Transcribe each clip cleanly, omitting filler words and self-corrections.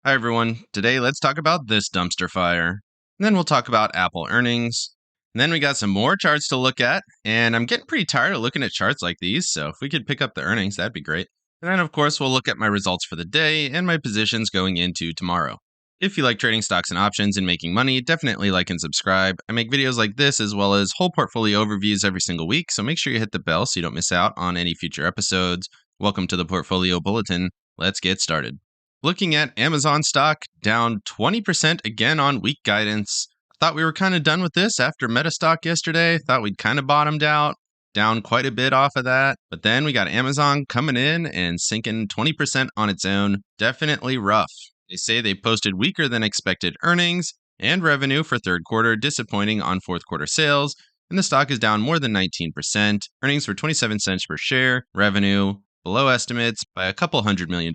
Hi everyone, today let's talk about this dumpster fire. And then we'll talk about Apple earnings. And then we got some more charts to look at, and I'm getting pretty tired of looking at charts like these, so if we could pick up the earnings, that'd be great. And then of course we'll look at my results for the day and my positions going into tomorrow. If you like trading stocks and options and making money, definitely like and subscribe. I make videos like this as well as whole portfolio overviews every single week, so make sure you hit the bell so you don't miss out on any future episodes. Welcome to the Portfolio Bulletin. Let's get started. Looking at Amazon stock, down 20% again on weak guidance. I thought we were kind of done with this after Meta stock yesterday. Thought we'd kind of bottomed out, down quite a bit off of that. But then we got Amazon coming in and sinking 20% on its own. Definitely rough. They say they posted weaker than expected earnings and revenue for third quarter, disappointing on fourth quarter sales. And the stock is down more than 19%. Earnings were 27 cents per share. Revenue below estimates by a couple $100 million.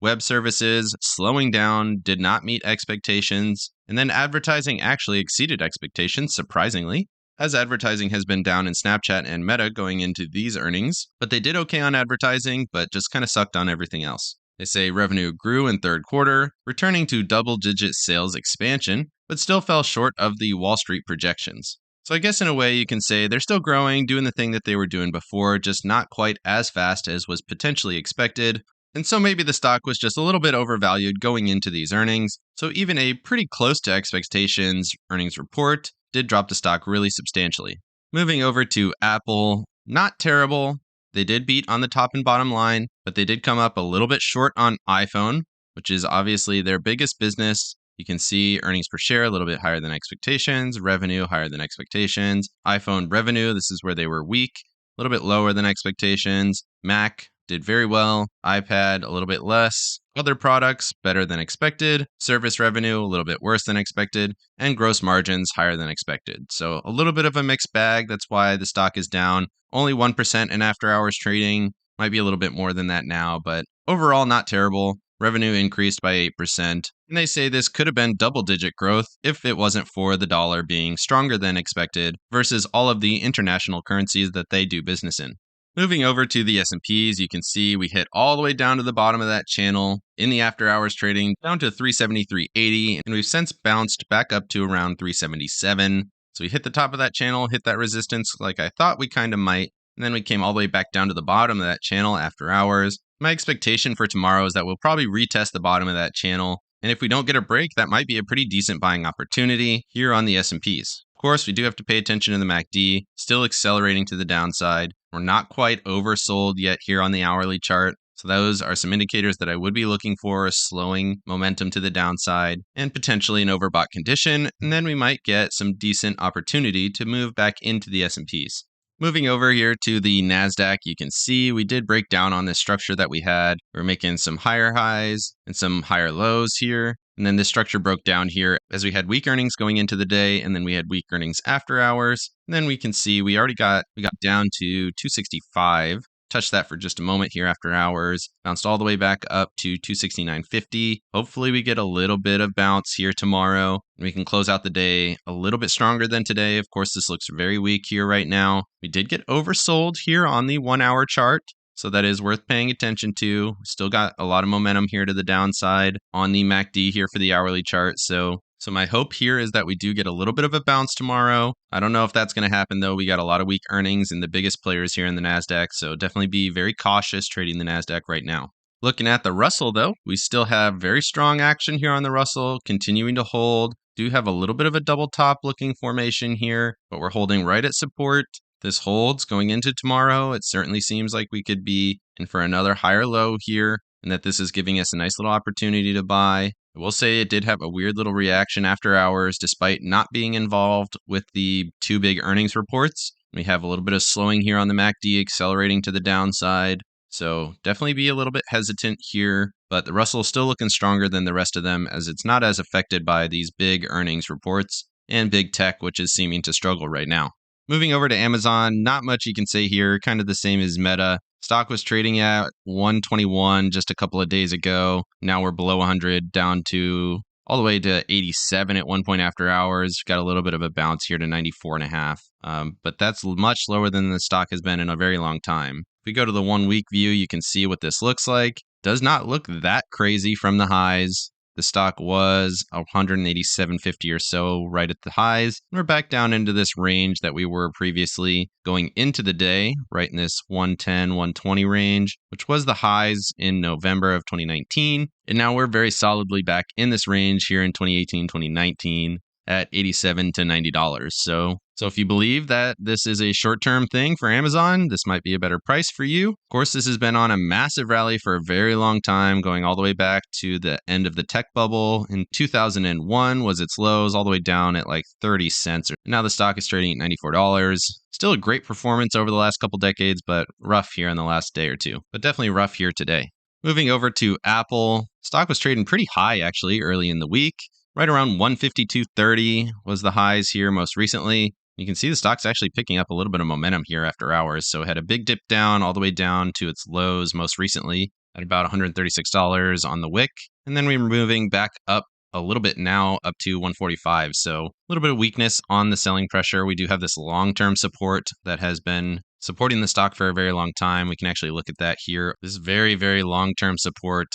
Web services slowing down, did not meet expectations. And then advertising actually exceeded expectations, surprisingly, as advertising has been down in Snapchat and Meta going into these earnings. But they did okay on advertising, but just kind of sucked on everything else. They say revenue grew in third quarter, returning to double-digit sales expansion, but still fell short of the Wall Street projections. So I guess in a way you can say they're still growing, doing the thing that they were doing before, just not quite as fast as was potentially expected. And so maybe the stock was just a little bit overvalued going into these earnings. So even a pretty close to expectations earnings report did drop the stock really substantially. Moving over to Apple, not terrible. They did beat on the top and bottom line, but they did come up a little bit short on iPhone, which is obviously their biggest business. You can see earnings per share a little bit higher than expectations, revenue higher than expectations. iPhone revenue, this is where they were weak, a little bit lower than expectations. Mac did very well. iPad a little bit less. Other products better than expected. Service revenue a little bit worse than expected. And gross margins higher than expected. So a little bit of a mixed bag. That's why the stock is down. Only 1% in after hours trading. Might be a little bit more than that now, but overall not terrible. Revenue increased by 8%, and they say this could have been double-digit growth if it wasn't for the dollar being stronger than expected versus all of the international currencies that they do business in. Moving over to the S&Ps, you can see we hit all the way down to the bottom of that channel in the after-hours trading, down to 373.80, and we've since bounced back up to around 377. So we hit the top of that channel, hit that resistance like I thought we kind of might, and then we came all the way back down to the bottom of that channel after hours. My expectation for tomorrow is that we'll probably retest the bottom of that channel, and if we don't get a break, that might be a pretty decent buying opportunity here on the S&Ps. Of course, we do have to pay attention to the MACD, still accelerating to the downside. We're not quite oversold yet here on the hourly chart, so those are some indicators that I would be looking for, a slowing momentum to the downside and potentially an overbought condition, and then we might get some decent opportunity to move back into the S&Ps. Moving over here to the NASDAQ, you can see we did break down on this structure that we had. We're making some higher highs and some higher lows here. And then this structure broke down here as we had weak earnings going into the day, and then we had weak earnings after hours. And then we can see we got down to 265. Touched that for just a moment here after hours. Bounced all the way back up to 269.50. Hopefully we get a little bit of bounce here tomorrow. We can close out the day a little bit stronger than today. Of course, this looks very weak here right now. We did get oversold here on the 1 hour chart, so that is worth paying attention to. We still got a lot of momentum here to the downside on the MACD here for the hourly chart. So my hope here is that we do get a little bit of a bounce tomorrow. I don't know if that's going to happen, though. We got a lot of weak earnings in the biggest players here in the NASDAQ, so definitely be very cautious trading the NASDAQ right now. Looking at the Russell, though, we still have very strong action here on the Russell, continuing to hold. Do have a little bit of a double top looking formation here, but we're holding right at support. This holds going into tomorrow. It certainly seems like we could be in for another higher low here, and that this is giving us a nice little opportunity to buy. I will say it did have a weird little reaction after hours despite not being involved with the two big earnings reports. We have a little bit of slowing here on the MACD, accelerating to the downside. So definitely be a little bit hesitant here, but the Russell is still looking stronger than the rest of them as it's not as affected by these big earnings reports and big tech, which is seeming to struggle right now. Moving over to Amazon, not much you can say here, kind of the same as Meta. Stock was trading at 121 just a couple of days ago. Now we're below 100, down to all the way to 87 at one point after hours. Got a little bit of a bounce here to 94.5. But that's much lower than the stock has been in a very long time. If we go to the 1 week view, you can see what this looks like. Does not look that crazy from the highs. the stock was 187.50 or so right at the highs. We're back down into this range that we were previously going into the day, right in this 110, 120 range, which was the highs in November of 2019. And now we're very solidly back in this range here in 2018, 2019 at $87 to $90. So if you believe that this is a short-term thing for Amazon, this might be a better price for you. Of course, this has been on a massive rally for a very long time, going all the way back to the end of the tech bubble. In 2001 was its lows, all the way down at like 30 cents. Now the stock is trading at $94. Still a great performance over the last couple decades, but rough here in the last day or two. But definitely rough here today. Moving over to Apple, stock was trading pretty high actually early in the week. Right around 152.30 was the highs here most recently. You can see the stock's actually picking up a little bit of momentum here after hours. So it had a big dip down all the way down to its lows most recently at about $136 on the wick. And then we're moving back up a little bit now up to 145. So a little bit of weakness on the selling pressure. We do have this long-term support that has been supporting the stock for a very long time. We can actually look at that here. This is very, very long-term support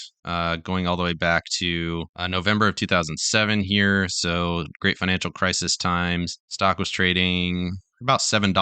going all the way back to November of 2007 here. So great financial crisis times. Stock was trading about $7.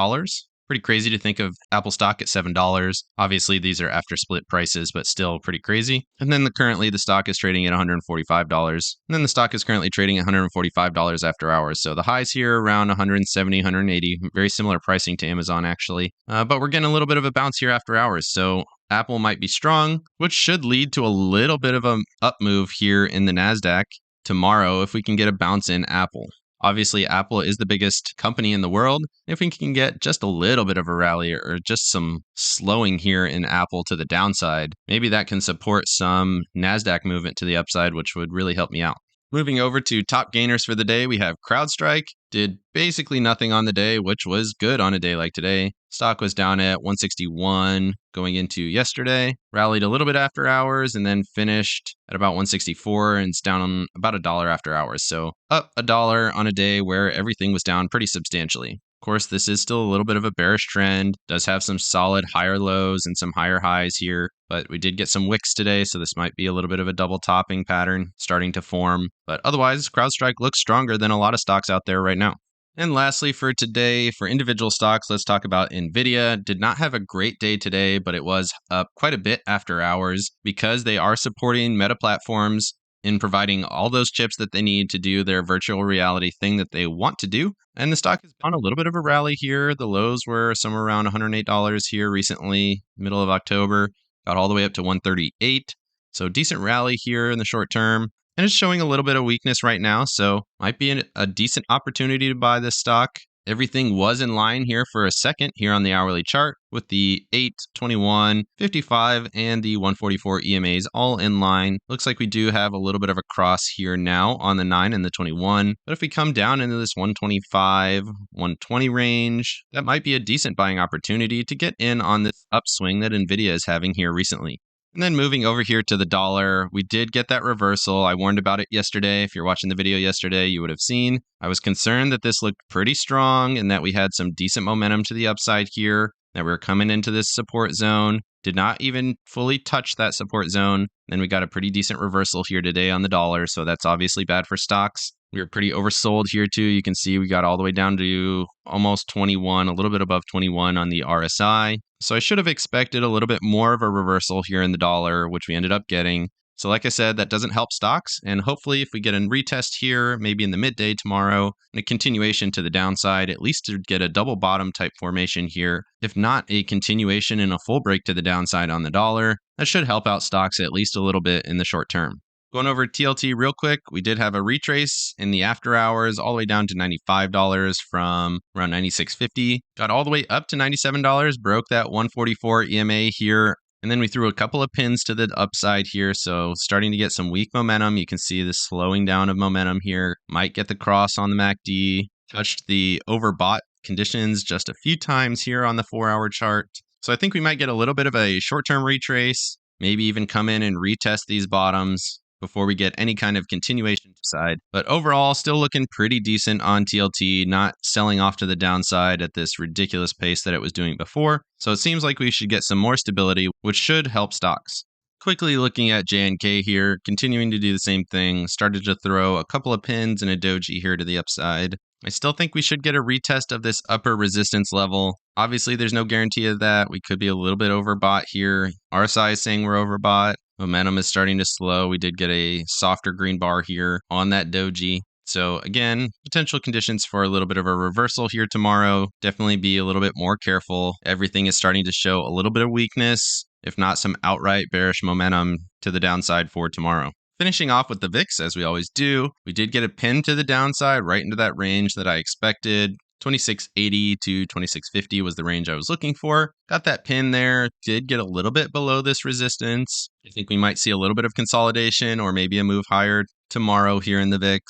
Pretty crazy to think of Apple stock at $7. Obviously, these are after split prices, but still pretty crazy. And then currently the stock is trading at $145. And then the stock is currently trading at $145 after hours. So the highs here around 170, 180, very similar pricing to Amazon actually. But we're getting a little bit of a bounce here after hours. So Apple might be strong, which should lead to a little bit of an up move here in the NASDAQ tomorrow if we can get a bounce in Apple. Obviously, Apple is the biggest company in the world. If we can get just a little bit of a rally or just some slowing here in Apple to the downside, maybe that can support some NASDAQ movement to the upside, which would really help me out. Moving over to top gainers for the day, we have CrowdStrike. Did basically nothing on the day, which was good on a day like today. Stock was down at 161 going into yesterday, rallied a little bit after hours, and then finished at about 164 and it's down about $1 after hours. So up $1 on a day where everything was down pretty substantially. Of course, this is still a little bit of a bearish trend, does have some solid higher lows and some higher highs here, but we did get some wicks today, so this might be a little bit of a double topping pattern starting to form. But otherwise, CrowdStrike looks stronger than a lot of stocks out there right now. And lastly, for today, for individual stocks, let's talk about NVIDIA. Did not have a great day today, but it was up quite a bit after hours because they are supporting Meta platforms in providing all those chips that they need to do their virtual reality thing that they want to do. And the stock has on a little bit of a rally here. The lows were somewhere around $108 here recently, middle of October, got all the way up to 138. So decent rally here in the short term. And it's showing a little bit of weakness right now, so might be a decent opportunity to buy this stock. Everything was in line here for a second here on the hourly chart with the 8, 21, 55, and the 144 EMAs all in line. Looks like we do have a little bit of a cross here now on the 9 and the 21. But if we come down into this 125, 120 range, that might be a decent buying opportunity to get in on this upswing that NVIDIA is having here recently. And then moving over here to the dollar, we did get that reversal. I warned about it yesterday. If you're watching the video yesterday, you would have seen. I was concerned that this looked pretty strong and that we had some decent momentum to the upside here, that we were coming into this support zone. Did not even fully touch that support zone. Then we got a pretty decent reversal here today on the dollar, so that's obviously bad for stocks. We were pretty oversold here too. You can see we got all the way down to almost 21, a little bit above 21 on the RSI. So I should have expected a little bit more of a reversal here in the dollar, which we ended up getting. So like I said, that doesn't help stocks. And hopefully if we get a retest here, maybe in the midday tomorrow, and a continuation to the downside, at least to get a double bottom type formation here. If not a continuation and a full break to the downside on the dollar, that should help out stocks at least a little bit in the short term. Going over TLT real quick, we did have a retrace in the after hours all the way down to $95 from around $96.50. Got all the way up to $97, broke that 144 EMA here. And then we threw a couple of pins to the upside here. So starting to get some weak momentum. You can see the slowing down of momentum here. Might get the cross on the MACD. Touched the overbought conditions just a few times here on the 4-hour chart. So I think we might get a little bit of a short-term retrace. Maybe even come in and retest these bottoms before we get any kind of continuation side. But overall, still looking pretty decent on TLT, not selling off to the downside at this ridiculous pace that it was doing before. So it seems like we should get some more stability, which should help stocks. Quickly looking at JNK here, continuing to do the same thing, started to throw a couple of pins and a doji here to the upside. I still think we should get a retest of this upper resistance level. Obviously, there's no guarantee of that. We could be a little bit overbought here. RSI is saying we're overbought. Momentum is starting to slow. We did get a softer green bar here on that doji. So again, potential conditions for a little bit of a reversal here tomorrow. Definitely be a little bit more careful. Everything is starting to show a little bit of weakness, if not some outright bearish momentum to the downside for tomorrow. Finishing off with the VIX, as we always do, we did get a pin to the downside right into that range that I expected. 2680 to 2650 was the range I was looking for. Got that pin there, did get a little bit below this resistance. I think we might see a little bit of consolidation or maybe a move higher tomorrow here in the VIX.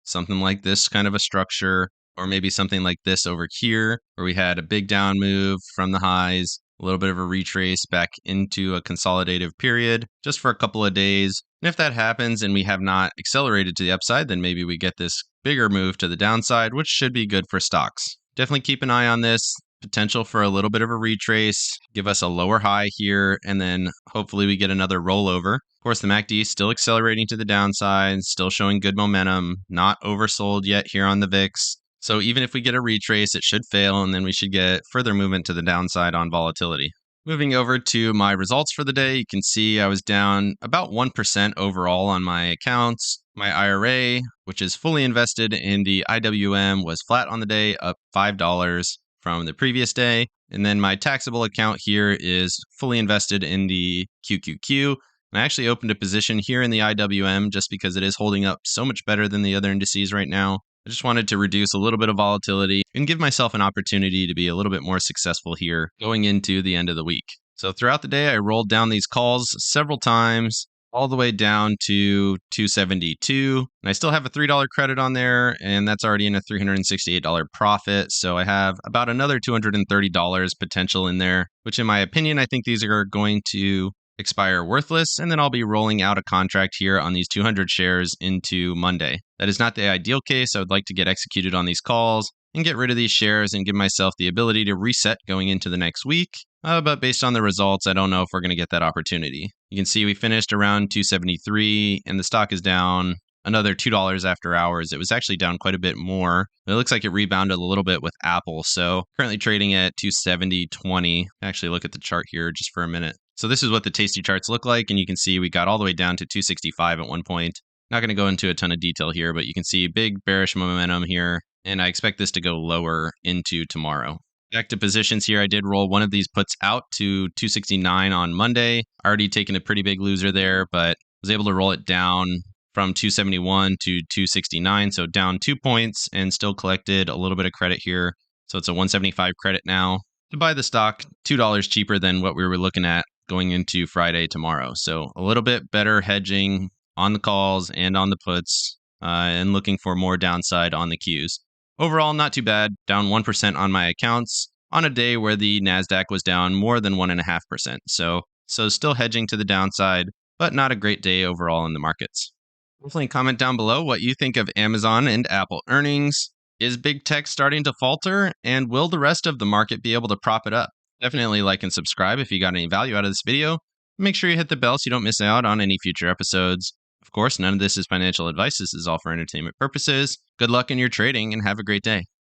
Something like this kind of a structure, or maybe something like this over here, where we had a big down move from the highs, a little bit of a retrace back into a consolidative period just for a couple of days. And if that happens and we have not accelerated to the upside, then maybe we get this bigger move to the downside, which should be good for stocks. Definitely keep an eye on this. Potential for a little bit of a retrace, give us a lower high here, and then hopefully we get another rollover. Of course, the MACD is still accelerating to the downside, still showing good momentum, not oversold yet here on the VIX. So even if we get a retrace, it should fail, and then we should get further movement to the downside on volatility. Moving over to my results for the day, you can see I was down about 1% overall on my accounts. My IRA, which is fully invested in the IWM, was flat on the day, up $5 from the previous day. And then my taxable account here is fully invested in the QQQ. And I actually opened a position here in the IWM just because it is holding up so much better than the other indices right now. I just wanted to reduce a little bit of volatility and give myself an opportunity to be a little bit more successful here going into the end of the week. So throughout the day, I rolled down these calls several times, all the way down to 272. And I still have a $3 credit on there, and that's already in a $368 profit. So I have about another $230 potential in there, which in my opinion, I think these are going to expire worthless, and then I'll be rolling out a contract here on these 200 shares into Monday. That is not the ideal case. I would like to get executed on these calls and get rid of these shares and give myself the ability to reset going into the next week. But based on the results, I don't know if we're going to get that opportunity. You can see we finished around 273 and the stock is down another $2 after hours. It was actually down quite a bit more. It looks like it rebounded a little bit with Apple. So currently trading at 270.20. Actually look at the chart here just for a minute. So this is what the Tasty charts look like. And you can see we got all the way down to 265 at one point. Not going to go into a ton of detail here, but you can see big bearish momentum here. And I expect this to go lower into tomorrow. Back to positions here, I did roll one of these puts out to 269 on Monday. Already taken a pretty big loser there, but was able to roll it down from 271 to 269, so down 2 points and still collected a little bit of credit here. So it's a 175 credit now to buy the stock, $2 cheaper than what we were looking at going into Friday tomorrow. So a little bit better hedging on the calls and on the puts and looking for more downside on the Qs. Overall, not too bad, down 1% on my accounts on a day where the NASDAQ was down more than 1.5%. So still hedging to the downside, but not a great day overall in the markets. Definitely comment down below what you think of Amazon and Apple earnings. Is big tech starting to falter? And will the rest of the market be able to prop it up? Definitely like and subscribe if you got any value out of this video. Make sure you hit the bell so you don't miss out on any future episodes. Of course, none of this is financial advice. This is all for entertainment purposes. Good luck in your trading and have a great day.